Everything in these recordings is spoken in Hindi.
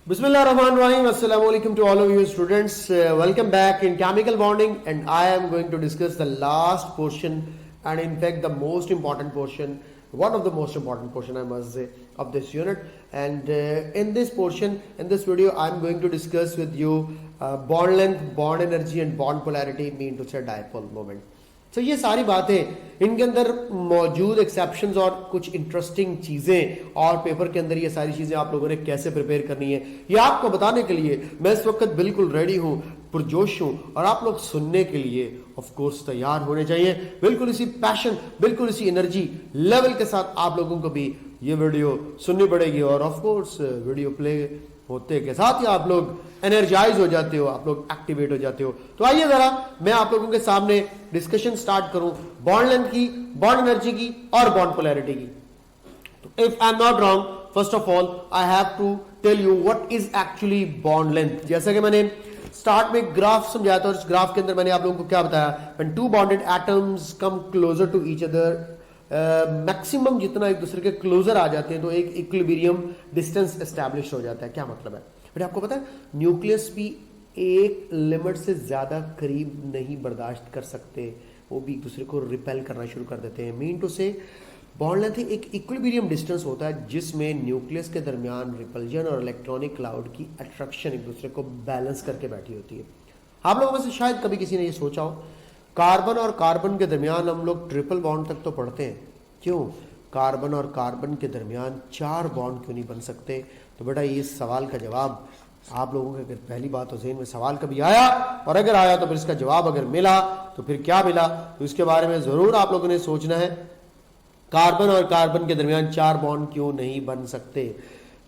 Bismillahirrahmanirrahim. Assalamu alaikum to all of you students. Welcome back in chemical bonding, and I am going to discuss the last portion, and in fact the most important portion, one of the most important portion I must say of this unit. And in this portion, in this video, I am going to discuss with you bond length, bond energy and bond polarity, mean to say dipole moment. तो ये सारी बातें इनके अंदर मौजूद एक्सेप्शंस और कुछ इंटरेस्टिंग चीजें और पेपर के अंदर ये सारी चीजें आप लोगों ने कैसे प्रिपेयर करनी है, ये आपको बताने के लिए मैं इस वक्त बिल्कुल रेडी हूं, पुरजोश हूं, और आप लोग सुनने के लिए ऑफ कोर्स तैयार होने चाहिए। बिल्कुल इसी पैशन, बिल्कुल इसी एनर्जी लेवल के साथ आप लोगों को भी ये वीडियो सुननी पड़ेगी, और ऑफ कोर्स वीडियो प्ले होते के साथ ही आप लोग एनर्जाइज हो जाते हो, आप लोग एक्टिवेट हो जाते हो। तो आइए जरा मैं आप लोगों के सामने डिस्कशन स्टार्ट करूं बॉन्ड लेंथ की, बॉन्ड एनर्जी की और बॉन्ड पोलैरिटी की। तो if I am not wrong, first of all I have to tell you what is actually bond length. जैसा कि मैंने स्टार्ट में ग्राफ समझाया था, और इस ग्राफ के अंदर मैंने आप लोगों को क्या बताया, when two bonded atoms come closer to each other, maximum जितना एक दूसरे के क्लोजर आ जाते हैं तो एक इक्विलिब्रियम डिस्टेंस एस्टैब्लिश हो जाता है। क्या मतलब है बेटा, आपको पता है न्यूक्लियस भी एक लिमिट से ज्यादा करीब नहीं बर्दाश्त कर सकते, वो भी एक दूसरे को रिपेल करना शुरू कर देते हैं। मीन टू से बॉन्ड लेंथ एक इक्विलिब्रियम डिस्टेंस होता है जिसमें न्यूक्लियस के दरमियान रिपल्जन और इलेक्ट्रॉनिक क्लाउड की अट्रैक्शन एक दूसरे को बैलेंस करके बैठी होती है। आप लोगों में से शायद कभी किसी ने ये सोचा हो, कार्बन और कार्बन के दरमियान हम लोग ट्रिपल बॉन्ड तक तो पढ़ते हैं, क्यों कार्बन और कार्बन के दरमियान 4 बॉन्ड क्यों नहीं बन सकते? तो बेटा ये सवाल का जवाब आप लोगों के, अगर पहली बात तो ज़हन में सवाल कभी आया, और अगर आया तो फिर इसका जवाब अगर मिला तो फिर क्या मिला, तो इसके बारे में जरूर आप लोगों ने सोचना है। कार्बन और कार्बन के दरमियान 4 बॉन्ड क्यों नहीं बन सकते?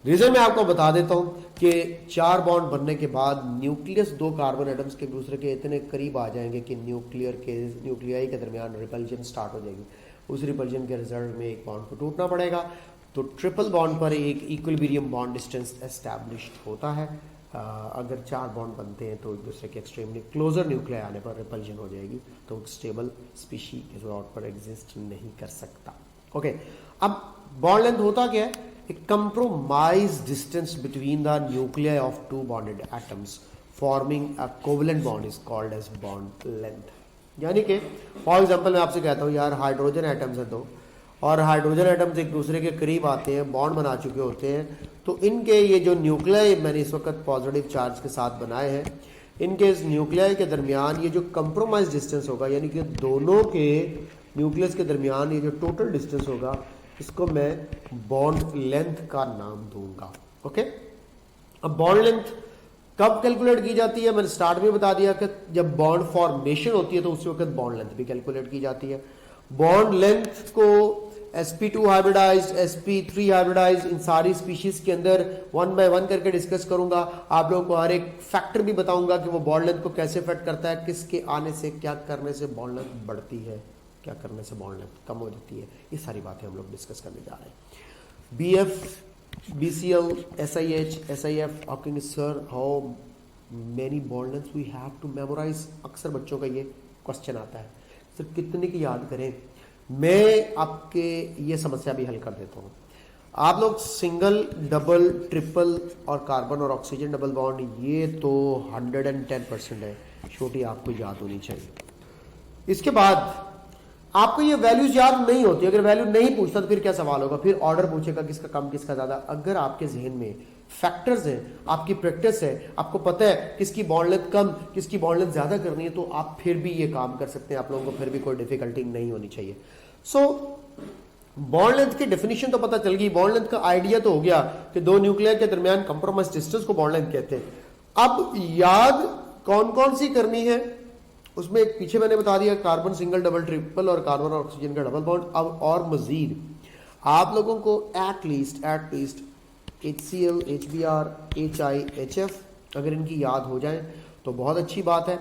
रीजन मैं आपको बता देता हूं कि 4 बॉन्ड बनने के बाद न्यूक्लियस 2 कार्बन एटम्स के दूसरे के इतने करीब आ जाएंगे कि न्यूक्लियाई के दरमियान रिपल्जन स्टार्ट हो जाएगी। उस रिपल्जन के रिजल्ट में एक बॉन्ड को टूटना पड़ेगा, तो ट्रिपल बॉन्ड पर एक इक्विलिब्रियम बॉन्ड डिस्टेंस एस्टैब्लिश्ड होता है। अगर 4 बॉन्ड बनते हैं तो एक दूसरे के एक्सट्रीमली क्लोजर न्यूक्लियाई आने पर रिपल्जन हो जाएगी, तो स्टेबल स्पीशी इस ऑर्डर पर एग्जिस्ट नहीं कर सकता। ओके, अब बॉन्ड लेंथ होता क्या है? A compromised distance between the nuclei of 2 bonded atoms forming a covalent bond is called as bond length। यानी कि फॉर एग्जांपल मैं आपसे कहता हूँ यार हाइड्रोजन एटम्स हैं दो, और हाइड्रोजन एटम्स एक दूसरे के करीब आते हैं, बॉन्ड बना चुके होते हैं, तो इनके ये जो न्यूक्लियाई मैंने इस वक्त पॉजिटिव चार्ज के साथ बनाए हैं, इनके इस न्यूक्लियाई के दरमियान ये जो कंप्रोमाइज डिस्टेंस होगा, यानी कि दोनों के न्यूक्लियस के दरमियान ये जो टोटल डिस्टेंस होगा, इसको मैं बॉन्ड लेंथ का नाम दूंगा। ओके, अब बॉन्ड लेंथ कब कैलकुलेट की जाती है? मैंने स्टार्ट में बता दिया कि जब बॉन्ड फॉर्मेशन होती है तो उस वक्त बॉन्ड लेंथ भी कैलकुलेट की जाती है। बॉन्ड लेंथ को sp2 हाइब्रिडाइज्ड, sp3 हाइब्रिडाइज्ड, इन सारी स्पीशीज के अंदर 1 बाय 1 करके डिस्कस करूंगा। आप लोगों को हर एक फैक्टर भी बताऊंगा कि वो बॉन्ड लेंथ को कैसे इफेक्ट करता है, किसके आने से, क्या करने से बॉन्ड लेंथ बढ़ती है, क्या करने से बॉन्ड लेंथ कम हो जाती है। ये सारी बातें हम लोग डिस्कस करने जा रहे हैं। BF, BCl, SiH, SiF, asking sir how many bond lengths we have to memorise. अक्सर बच्चों का ये क्वेश्चन आता है, सर कितने की याद करें? मैं आपके ये समस्या भी हल कर देता हूँ। आप लोग सिंगल, डबल, ट्रिपल और कार्बन और ऑक्सीजन डबल बॉन्ड, ये तो 110% है, छोटी आपको याद होनी चाहिए। इसके बाद आपको ये वैल्यूज याद नहीं होती, अगर वैल्यू नहीं पूछता तो फिर क्या सवाल होगा, फिर ऑर्डर पूछेगा किसका कम किसका ज्यादा। अगर आपके जहन में फैक्टर्स हैं, आपकी प्रैक्टिस है, आपको पता है किसकी बॉन्ड लेंथ कम, किसकी बॉन्ड लेंथ ज्यादा करनी है, तो आप फिर भी ये काम कर सकते हैं, आप लोगों को फिर भी कोई डिफिकल्टी नहीं होनी चाहिए। सो बॉन्ड लेंथ की डेफिनेशन तो पता चल गई, बॉन्ड लेंथ का आइडिया तो हो गया कि 2 न्यूक्लियर के दरमियान कंप्रोमाइज डिस्टेंस को बॉन्ड लेंथ कहते हैं। अब याद कौन कौन सी करनी है, उसमें एक पीछे मैंने बता दिया, कार्बन सिंगल, डबल, ट्रिपल और कार्बन और ऑक्सीजन का डबल बॉन्ड। अब और मजीद आप लोगों को at least HCl, HBr, HI, HF अगर इनकी याद हो जाए तो बहुत अच्छी बात है।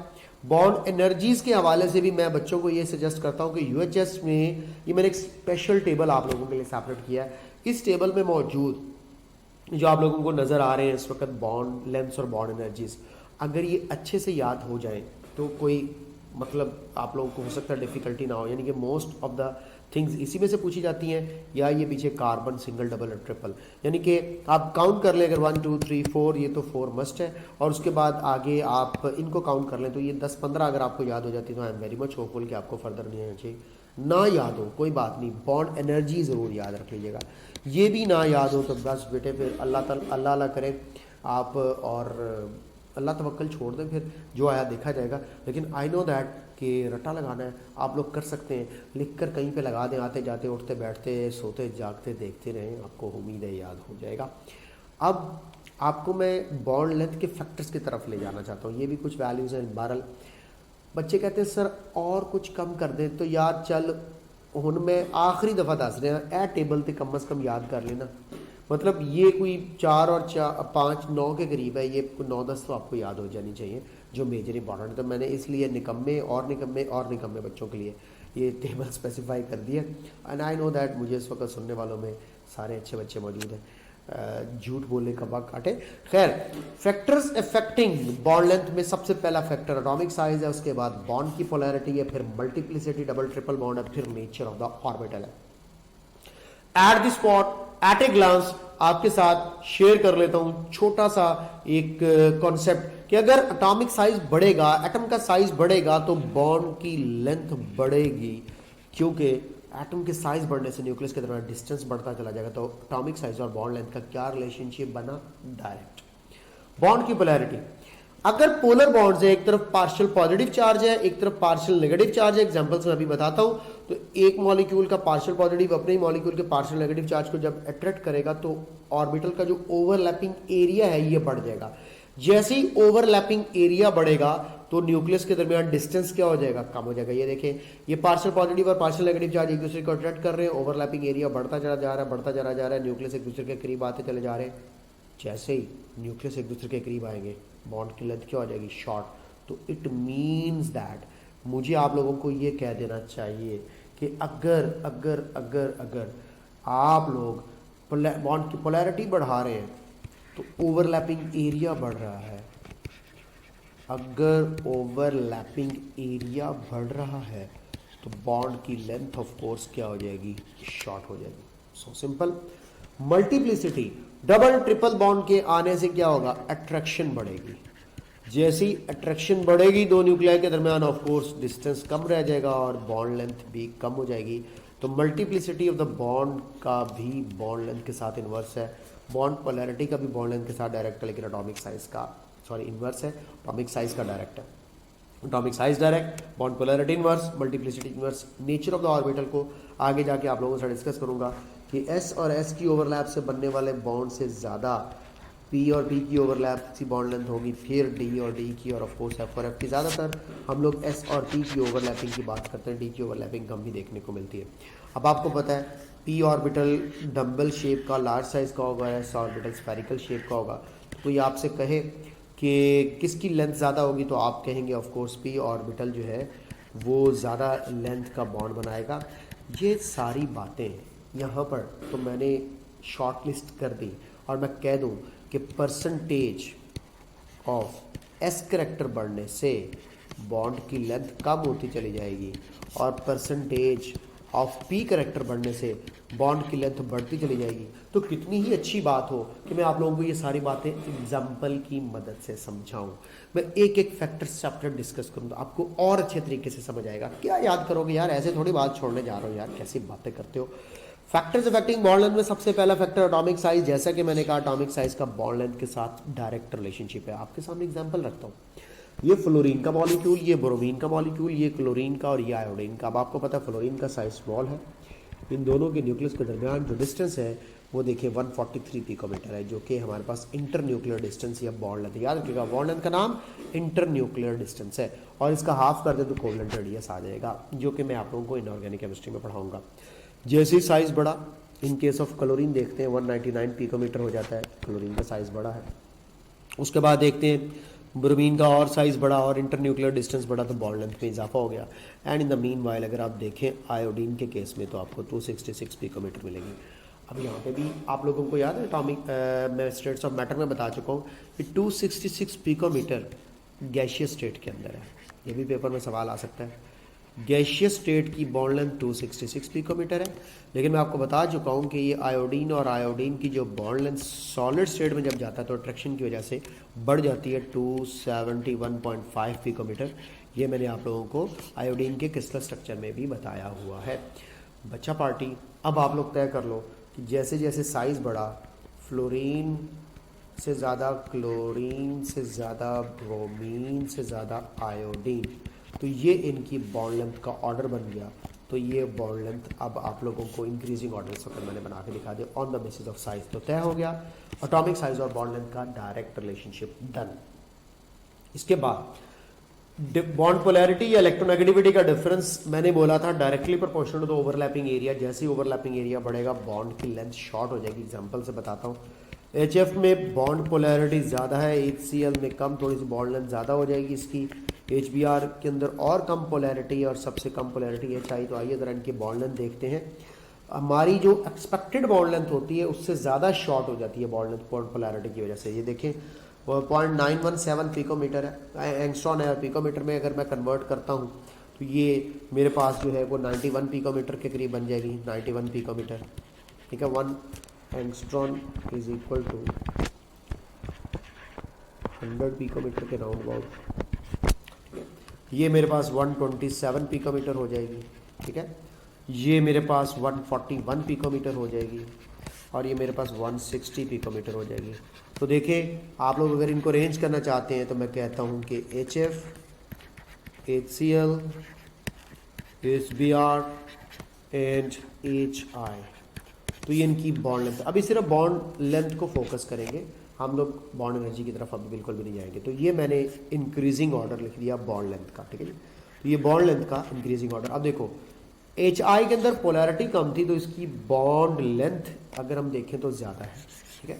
बॉन्ड एनर्जीज के हवाले से भी मैं बच्चों को ये सजेस्ट करता हूँ कि UHS में ये मैंने एक स्पेशल टेबल आप लोगों के लिए सेपरेट किया है। इस टेबल में मौजूद जो आप लोगों को नजर आ रहे हैं इस वक्त बॉन्ड लेंथ्स और बॉन्ड एनर्जीज, अगर ये अच्छे से याद हो जाए तो कोई मतलब आप लोगों को हो सकता है डिफिकल्टी ना हो, यानी कि मोस्ट ऑफ द थिंग्स इसी में से पूछी जाती हैं, या ये पीछे कार्बन सिंगल डबल और ट्रिपल, यानी कि आप काउंट कर लें अगर 1 2 3 4, ये तो 4 मस्ट है, और उसके बाद आगे आप इनको काउंट कर लें तो ये 10-15 अगर आपको याद हो जाती है तो I am very much hopeful कि आपको फर्दर नहीं आना चाहिए। ना याद हो कोई बात नहीं, बॉन्ड एनर्जी ज़रूर याद रख लीजिएगा। ये भी ना याद हो तो बस बेटे फिर अल्लाह करें आप, और अल्लाह तवक्कल छोड़ दें, फिर जो आया देखा जाएगा। लेकिन आई नो दैट कि रट्टा लगाना है आप लोग कर सकते हैं, लिख कर कहीं पे लगा दें, आते जाते उठते बैठते सोते जागते देखते रहें, आपको उम्मीद है याद हो जाएगा। अब आपको मैं बॉन्ड लेंथ के फैक्टर्स की तरफ ले जाना चाहता हूँ। ये भी कुछ वैल्यूज़ हैं। बहरहाल बच्चे कहते हैं सर और कुछ कम कर दें, तो यार चल हुन मैं आखिरी दफ़ा दस रहा ए टेबल तो कम अज़ कम याद कर लेना। मतलब ये कोई 4 और 5 9 के करीब है, ये 9-10 तो आपको याद हो जानी चाहिए जो मेजर इंपॉर्टेंट। तो मैंने इसलिए निकम्मे और निकम्मे बच्चों के लिए ये टेबल स्पेसिफाई कर दिया। एंड आई नो दैट मुझे इस वक्त सुनने वालों में सारे अच्छे बच्चे मौजूद हैं, झूठ बोलने का वक्त काटे। खैर, फैक्टर्स अफेक्टिंग बॉन्ड लेंथ में सबसे पहला फैक्टर एटॉमिक साइज है, उसके बाद बॉन्ड की पोलैरिटी है, फिर मल्टीप्लिसिटी डबल ट्रिपल बॉन्ड है, फिर नेचर ऑफ द ऑर्बिटल है। At the spot at a glance आपके साथ शेयर कर लेता हूं छोटा सा एक कॉन्सेप्ट कि अगर एटॉमिक साइज बढ़ेगा, एटम का साइज बढ़ेगा तो बॉन्ड की लेंथ बढ़ेगी, क्योंकि एटम के साइज बढ़ने से न्यूक्लियस के दरमियान डिस्टेंस बढ़ता चला जाएगा। तो एटॉमिक साइज और बॉन्ड लेंथ का क्या रिलेशनशिप बना? डायरेक्ट। बॉन्ड की पोलैरिटी, अगर पोलर बॉन्ड्स है, एक तरफ पार्शियल पॉजिटिव चार्ज है, एक तरफ पार्शियल नेगेटिव चार्ज है, एग्जांपल्स मैं अभी बताता हूं। तो एक मॉलिक्यूल का पार्शियल पॉजिटिव अपने ही मॉलिक्यूल के पार्शियल नेगेटिव चार्ज को जब अट्रैक्ट करेगा तो ऑर्बिटल का जो ओवरलैपिंग एरिया है ये बढ़ जाएगा। जैसे ही ओवरलैपिंग एरिया बढ़ेगा तो न्यूक्लियस के दरमियान डिस्टेंस क्या हो जाएगा? कम हो जाएगा। ये देखें, ये पार्शियल पॉजिटिव और पार्शियल नेगेटिव चार्ज एक दूसरे को अट्रैक्ट कर रहे हैं, ओवरलैपिंग एरिया बढ़ता चला जा रहा है, न्यूक्लियस एक दूसरे के करीब आते चले जा रहे हैं। जैसे ही न्यूक्लियस एक दूसरे के करीब आएंगे बॉन्ड की लेंथ क्या हो जाएगी? शॉर्ट। तो इट मीन्स दैट मुझे आप लोगों को ये कह देना चाहिए कि अगर आप लोग बॉन्ड की पोलैरिटी बढ़ा रहे हैं तो ओवरलैपिंग एरिया बढ़ रहा है। अगर ओवरलैपिंग एरिया बढ़ रहा है तो बॉन्ड की लेंथ ऑफ कोर्स क्या हो जाएगी? शॉर्ट हो जाएगी। So simple. Multiplicity, double triple bond के आने से क्या होगा? अट्रैक्शन बढ़ेगी। जैसी अट्रैक्शन बढ़ेगी दो न्यूक्लियाई के दरमियान ऑफ कोर्स डिस्टेंस कम रह जाएगा और बॉन्ड लेंथ भी कम हो जाएगी। तो मल्टीप्लिसिटी ऑफ द बॉन्ड का भी बॉन्ड लेंथ के साथ इन्वर्स है, बॉन्ड पोलैरिटी का भी बॉन्ड लेंथ के साथ डायरेक्ट है, लेकिन एटॉमिक साइज का इन्वर्स है, एटॉमिक साइज का डायरेक्ट है। Atomic size direct, bond polarity inverse, multiplicity inverse. Nature of the orbital को आगे जाके आप लोगों से डिस्कस करूंगा कि एस और एस की ओवरलैप से बनने वाले बॉन्ड से ज़्यादा पी और पी की ओवरलैप की बॉन्ड लेंथ होगी, फिर डी और डी की, और ऑफ कोर्स एफ और एफ की। ज़्यादातर हम लोग एस और पी की ओवरलैपिंग की बात करते हैं, डी की ओवरलैपिंग कम ही देखने को मिलती है। अब आपको पता है पी ऑर्बिटल डम्बल शेप का लार्ज साइज का होगा, एस ऑर्बिटल स्फेरिकल शेप का होगा। तो कोई आपसे कहे कि किसकी लेंथ ज़्यादा होगी तो आप कहेंगे ऑफ कोर्स पी ऑर्बिटल जो है वो ज़्यादा लेंथ का बॉन्ड बनाएगा। ये सारी बातें यहाँ पर तो मैंने शॉर्ट लिस्ट कर दी, और मैं कह दूँ कि परसेंटेज ऑफ एस करेक्टर बढ़ने से बॉन्ड की लेंथ कम होती चली जाएगी, और परसेंटेज ऑफ पी करेक्टर बढ़ने से बॉन्ड की लेंथ बढ़ती चली जाएगी। तो कितनी ही अच्छी बात हो कि मैं आप लोगों को ये सारी बातें एग्जाम्पल की मदद से समझाऊं। मैं एक एक फैक्टर चैप्टर डिस्कस करूँ तो आपको और अच्छे तरीके से समझ आएगा। क्या याद करोगे यार, ऐसे थोड़ी बात छोड़ने जा रहा हूँ यार, कैसी बातें करते हो। फैक्टर्स अफेक्टिंग बॉन्ड लेंथ में सबसे पहला फैक्टर एटॉमिक साइज। जैसा कि मैंने कहा एटॉमिक साइज का बॉन्ड लेंथ के साथ डायरेक्ट रिलेशनशिप है। आपके सामने एग्जांपल रखता हूँ, ये फ्लोरीन का मॉलिक्यूल, ये ब्रोमीन का मॉलिक्यूल, ये क्लोरीन का और ये आयोडीन का। अब आपको पता है फ्लोरीन का साइज स्मॉल है, इन दोनों के न्यूक्लियस के दरमियान जो डिस्टेंस है वो देखिए 143 पिकोमीटर है, जो कि हमारे पास इंटर न्यूक्लियर डिस्टेंस या बॉन्ड लेंथ। याद रखिएगा बॉन्ड लेंथ का नाम इंटर न्यूक्लियर डिस्टेंस है, और इसका हाफ कर दे तो कोवलेंट रेडियस आ जाएगा, जो कि मैं आप लोगों को इनऑर्गेनिक केमिस्ट्री में पढ़ाऊंगा। जैसे ही साइज बढ़ा, इन केस ऑफ क्लोरीन देखते हैं 199 पिकोमीटर हो जाता है, क्लोरीन का साइज बड़ा है। उसके बाद देखते हैं ब्रोमीन का और साइज बढ़ा और इंटर न्यूक्लियर डिस्टेंस बढ़ा तो बॉन्ड लेंथ में इजाफा हो गया। And in the mean while अगर आप देखें आयोडीन के केस में तो आपको 266 पिकोमीटर मिलेगी। अब यहाँ पे भी आप लोगों को याद है एटॉमिक मैं स्टेट्स ऑफ मैटर में बता चुका हूँ कि 266 पिकोमीटर गैशियस स्टेट के अंदर है। ये भी पेपर में सवाल आ सकता है। गैसियस स्टेट की बॉन्ड लेंथ 266 पिकोमीटर है। लेकिन मैं आपको बता चुका हूँ कि ये आयोडीन और आयोडीन की जो बॉन्ड लेंथ सॉलिड स्टेट में जब जाता है तो अट्रैक्शन की वजह से बढ़ जाती है 271.5 पिकोमीटर। ये मैंने आप लोगों को आयोडीन के क्रिस्टल स्ट्रक्चर में भी बताया हुआ है। बच्चा पार्टी, अब आप लोग तय कर लो कि जैसे जैसे साइज़ बढ़ा, फ्लोरीन से ज़्यादा क्लोरीन से ज़्यादा ब्रोमीन से ज़्यादा आयोडीन, तो ये इनकी बॉन्ड लेंथ का ऑर्डर बन गया। तो ये बॉन्ड लेंथ अब आप लोगों को इंक्रीजिंग ऑर्डर से मैंने बना के दिखा दिया on the basis of size. तो तय हो गया एटॉमिक साइज और बॉन्ड लेंथ का डायरेक्ट रिलेशनशिप, डन। इसके बाद बॉन्ड पोलैरिटी या इलेक्ट्रोनेगेटिविटी का डिफरेंस मैंने बोला था directly proportional to overlapping area. जैसे ही ओवरलैपिंग एरिया बढ़ेगा बॉन्ड की लेंथ शॉर्ट हो जाएगी। एग्जांपल से बताता हूँ, HF में बॉन्ड पोलैरिटी ज़्यादा है, HCl में कम, थोड़ी सी बॉन्ड लेंथ ज़्यादा हो जाएगी इसकी। HBr के अंदर और कम पोलैरिटी और सबसे कम पोलैरिटी HI। तो आइए ज़रा इनकी बॉन्ड लेंथ देखते हैं। हमारी जो एक्सपेक्टेड बॉन्ड लेंथ होती है उससे ज़्यादा शॉर्ट हो जाती है बॉन्ड लेंथ बॉन्ड पोलैरिटी की वजह से। ये देखें 0.917 पिकोमीटर है, एंगस्ट्रॉन है। पिकोमीटर में अगर मैं कन्वर्ट करता हूँ तो ये मेरे पास जो है वो 91 पिकोमीटर के करीब बन जाएगी। 91 पिकोमीटर, ठीक है। 1 angstrom is equal to 100 picometre के राउंड अबाउट। ये मेरे पास 127 पिकोमीटर हो जाएगी, ठीक है। ये मेरे पास 141 पिकोमीटर हो जाएगी और ये मेरे पास 160 पिकोमीटर हो जाएगी। तो देखिए आप लोग अगर इनको रेंज करना चाहते हैं तो मैं कहता हूँ कि HF, HCl, HBr and HI, तो ये इनकी बॉन्ड लेंथ। अभी सिर्फ बॉन्ड लेंथ को फोकस करेंगे हम लोग, बॉन्ड एनर्जी की तरफ अभी बिल्कुल भी नहीं जाएंगे। तो ये मैंने इंक्रीजिंग ऑर्डर लिख दिया बॉन्ड लेंथ का, ठीक है जी। तो ये बॉन्ड लेंथ का इंक्रीजिंग ऑर्डर। अब देखो HI के अंदर पोलैरिटी कम थी तो इसकी बॉन्ड लेंथ अगर हम देखें तो ज़्यादा है, ठीक है।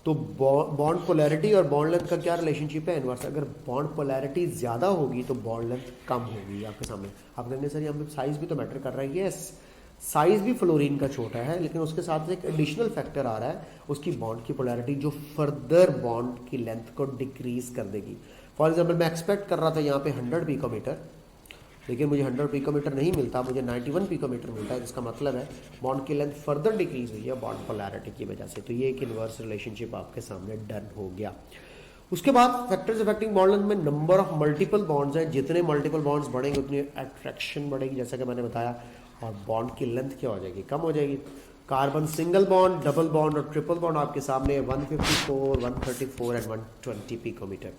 तो बॉन्ड पोलैरिटी और बॉन्ड लेंथ का क्या रिलेशनशिप है? इनवर्स। अगर बॉन्ड पोलैरिटी ज़्यादा होगी तो बॉन्ड लेंथ कम होगी। आपके सामने आप कहेंगे सर यहाँ पे साइज़ भी तो मैटर कर रहा है। यस, साइज भी फ्लोरीन का छोटा है लेकिन उसके साथ एक एडिशनल फैक्टर आ रहा है, उसकी बॉन्ड की पोलैरिटी, जो फर्दर बॉन्ड की लेंथ को डिक्रीज कर देगी। फॉर एग्जांपल मैं एक्सपेक्ट कर रहा था यहाँ पे 100 पिकोमीटर, लेकिन मुझे 100 पिकोमीटर नहीं मिलता, मुझे 91 पिकोमीटर मिलता है। जिसका मतलब है बॉन्ड की लेंथ फर्दर डिक्रीज हुई है बॉन्ड पोलैरिटी की वजह से। तो ये एक इनवर्स रिलेशनशिप आपके सामने डन हो गया। उसके बाद फैक्टर्स अफेक्टिंग बॉन्ड लेंथ में नंबर ऑफ मल्टीपल बॉन्ड्स हैं। जितने मल्टीपल बॉन्ड्स बढ़ेंगे उतनी अट्रैक्शन बढ़ेगी, जैसा कि मैंने बताया। और बॉन्ड की लेंथ क्या हो जाएगी? कम हो जाएगी। Carbon single bond, double bond और ट्रिपल बॉन्ड आपके सामने 154, 134 एंड 120 पिकोमीटर।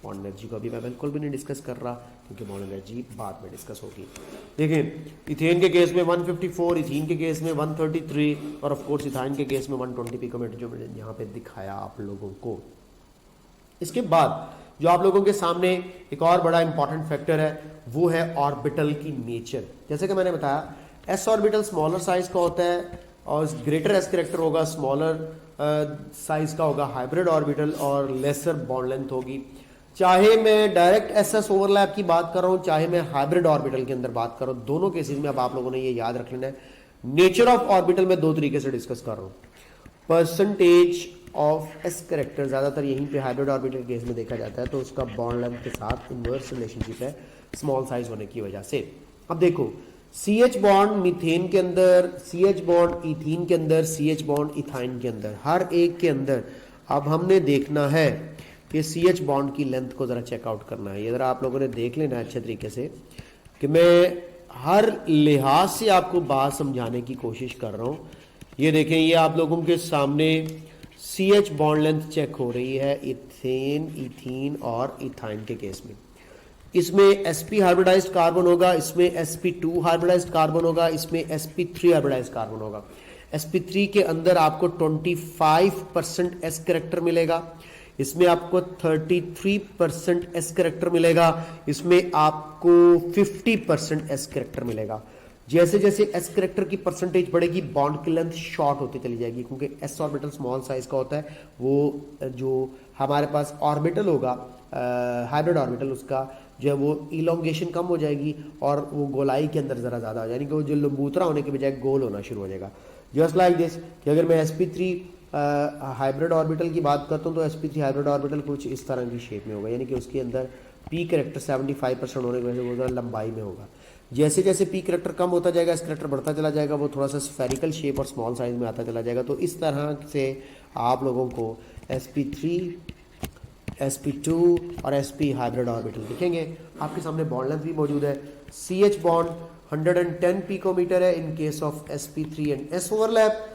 बॉन्ड एनर्जी को अभी मैं बिल्कुल भी नहीं डिस्कस कर रहा क्योंकि बॉन्ड एनर्जी बाद में डिस्कस होगी। देखिए इथेन के केस में 154, इथीन के केस में 133 और ऑफ कोर्स इथाइन के केस में 120 पिकोमीटर, जो मैंने यहाँ पे दिखाया आप लोगों को। इसके बाद जो आप लोगों के सामने एक और बड़ा इंपॉर्टेंट फैक्टर है वो है ऑर्बिटल की नेचर। जैसे कि मैंने बताया एस ऑर्बिटल स्मॉलर साइज का होता है और ग्रेटर एस कैरेक्टर होगा स्मॉलर साइज का होगा हाइब्रिड ऑर्बिटल और लेसर बॉन्ड लेंथ होगी। चाहे मैं डायरेक्ट एसएस ओवरलैप की बात कर रहा हूं, चाहे मैं हाइब्रिड ऑर्बिटल के अंदर बात कर रहा हूं, दोनों केसेस में अब आप लोगों ने ये याद रख लेना है। नेचर ऑफ ऑर्बिटल में दो तरीके से डिस्कस कर रहा हूं। परसेंटेज ऑफ एस कैरेक्टर ज्यादातर यहीं पे हाइब्रिड ऑर्बिटल केस में देखा जाता है, तो उसका बॉन्ड लेंथ के साथ इनवर्स रिलेशनशिप है स्मॉल साइज होने की वजह से। अब देखो CH बॉन्ड मीथेन के अंदर, CH बॉन्ड इथीन के अंदर, CH बॉन्ड इथाइन के अंदर, हर एक के अंदर अब हमने देखना है कि CH बॉन्ड की लेंथ को जरा चेकआउट करना है। ये जरा आप लोगों ने देख लेना है अच्छे तरीके से कि मैं हर लिहाज से आपको बात समझाने की कोशिश कर रहा हूं। ये देखें, ये आप लोगों के सामने CH बॉन्ड लेंथ चेक हो रही है इथेन, इथीन और इथाइन के केस में। इसमें sp हाइब्रिडाइज्ड कार्बन होगा, इसमें sp2 हाइब्रिडाइज्ड कार्बन होगा, इसमें sp3 हाइब्रिडाइज्ड कार्बन होगा। sp3 के अंदर आपको 25% s कैरेक्टर मिलेगा, इसमें आपको 33% s कैरेक्टर मिलेगा, इसमें आपको 50% s कैरेक्टर मिलेगा। जैसे जैसे s कैरेक्टर की परसेंटेज बढ़ेगी बॉन्ड की लेंथ शॉर्ट होती चली जाएगी, क्योंकि s ऑर्बिटल स्मॉल साइज का होता है। वो जो हमारे पास ऑर्बिटल होगा हाइब्रिड ऑर्बिटल, उसका जो है वो इलोंगेशन कम हो जाएगी और वो गोलाई के अंदर ज़रा ज़्यादा हो जाएगी, कि वो जो लंबूतरा होने के बजाय गोल होना शुरू हो जाएगा। जस्ट लाइक दिस कि अगर मैं sp3 हाइब्रिड ऑर्बिटल की बात करता हूँ तो sp3 हाइब्रिड ऑर्बिटल कुछ इस तरह की शेप में होगा, यानी कि उसके अंदर p कैरेक्टर 75% होने की वजह से वो ज़रा लंबाई में होगा। जैसे जैसे पी करेक्टर कम होता जाएगा एस करेक्टर बढ़ता चला जाएगा, वो थोड़ा सा स्फेरिकल शेप और स्मॉल साइज में आता चला जाएगा। तो इस तरह से आप लोगों को sp3, sp2 और sp हाइब्रिड ऑर्बिटल दिखेंगे। आपके सामने बॉन्ड लेंथ भी मौजूद है। CH बॉन्ड 110 पिकोमीटर है in case of sp3 and s overlap.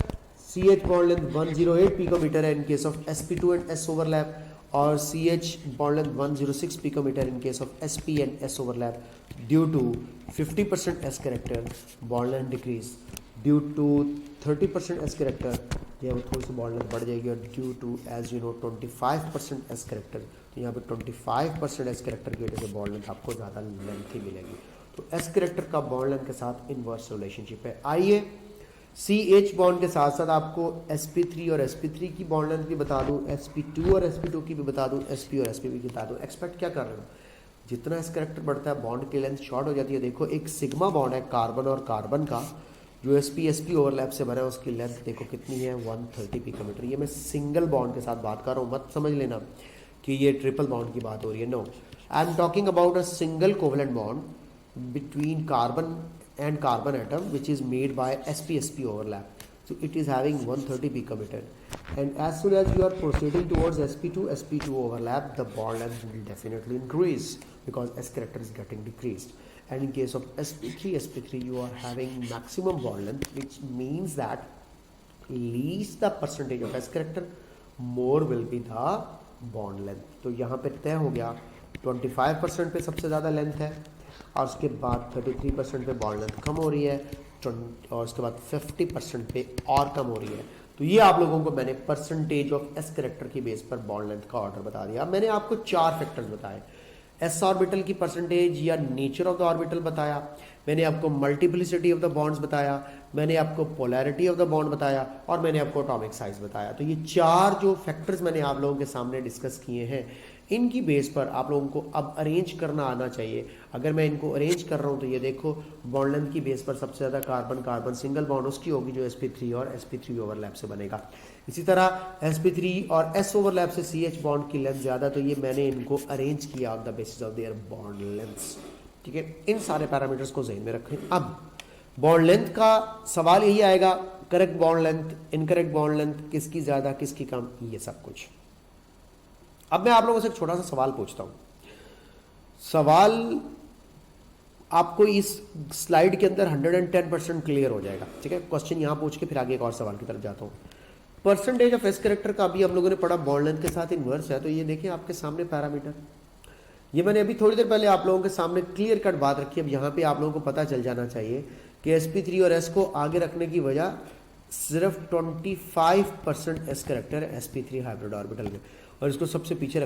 CH bond length 108 picometre है in case of sp2 and s overlap, और CH bond length 106 picometer in case of SP and S overlap due to 50% S character bond length decrease, due to 30% S character ये वो थोड़ी सी bond length बढ़ जाएगी, और due to as you know 25% S character, तो यहाँ पे 25% S character की वजह से bond length आपको ज़्यादा लेंथी मिलेगी। तो S character का bond length के साथ इनवर्स रिलेशनशिप है। आइए CH बॉन्ड के साथ साथ आपको sp3 और sp3 की बॉन्ड लेंथ भी बता दूं, sp2 और sp2 की भी बता दूं, sp और sp की बता दूं। एक्सपेक्ट क्या कर रहे हो, जितना इस करेक्टर बढ़ता है बॉन्ड की लेंथ शॉर्ट हो जाती है। देखो एक सिग्मा बॉन्ड है कार्बन और कार्बन का, जो sp ओवरलैप से बना है, उसकी लेंथ देखो कितनी है 130 पिकोमीटर। ये मैं सिंगल बॉन्ड के साथ बात कर रहा हूँ, मत समझ लेना कि ये ट्रिपल बॉन्ड की बात हो रही है। No, I am talking about a single covalent bond between carbon and carbon atom which is made by sp overlap. So it is having 130 picometer, and as soon as you are proceeding towards sp2 overlap, the bond length will definitely increase because s character is getting decreased. And in case of sp3 you are having maximum bond length, which means that least the percentage of s character, more will be the bond length. तो यहाँ पे तय हो गया 25% पे सबसे ज़्यादा लेंथ है, और उसके बाद 33% पे बॉन्ड लेंथ कम हो रही है, और उसके बाद 50% पे और कम हो रही है। तो ये आप लोगों को मैंने परसेंटेज ऑफ एस करेक्टर की बेस पर बॉन्ड लेंथ का ऑर्डर बता दिया। मैंने आपको 4 फैक्टर्स बताए, एस ऑर्बिटल की परसेंटेज या नेचर ऑफ द ऑर्बिटल बताया, मैंने आपको मल्टीप्लिसिटी ऑफ द बॉन्ड्स बताया, मैंने आपको पोलैरिटी ऑफ द बॉन्ड बताया, और मैंने आपको एटॉमिक साइज बताया। तो ये 4 जो फैक्टर्स मैंने आप लोगों के सामने डिस्कस किए हैं, इनकी बेस पर आप लोगों को अब अरेंज करना आना चाहिए। अगर मैं इनको अरेंज कर रहा हूँ तो ये देखो बॉन्ड लेंथ की बेस पर सबसे ज़्यादा कार्बन कार्बन सिंगल बॉन्ड उसकी होगी जो sp3 और sp3 ओवरलैप से बनेगा। इसी तरह sp3 और s ओवरलैप से CH बॉन्ड की लेंथ ज़्यादा, तो ये मैंने इनको अरेंज किया on the basis of their bond lengths. ठीक है, इन सारे पैरामीटर्स को ज़हन में रखें। अब बॉन्ड लेंथ का सवाल यही आएगा, correct bond length, incorrect bond length, किसकी ज़्यादा किसकी कम, ये सब कुछ। अब मैं आप लोगों से एक छोटा सा सवाल पूछता हूं। सवाल आपको इस स्लाइड के अंदर 110% क्लियर हो जाएगा। ठीक है, क्वेश्चन यहां पूछ के फिर आगे एक और सवाल की तरफ जाता हूं। परसेंटेज ऑफ एस करेक्टर का अभी हम लोगों ने पढ़ा बॉन्ड लेंथ के साथ इनवर्स है। तो ये देखें आपके सामने पैरामीटर, ये मैंने अभी थोड़ी देर पहले आप लोगों के सामने क्लियर कट बात रखी। अब यहाँ पे आप लोगों को पता चल जाना चाहिए कि sp3 और s को आगे रखने की वजह सिर्फ 25% एस करेक्टर है sp3 हाइब्रिड ऑर्बिटल में, और इसको सबसे पीछे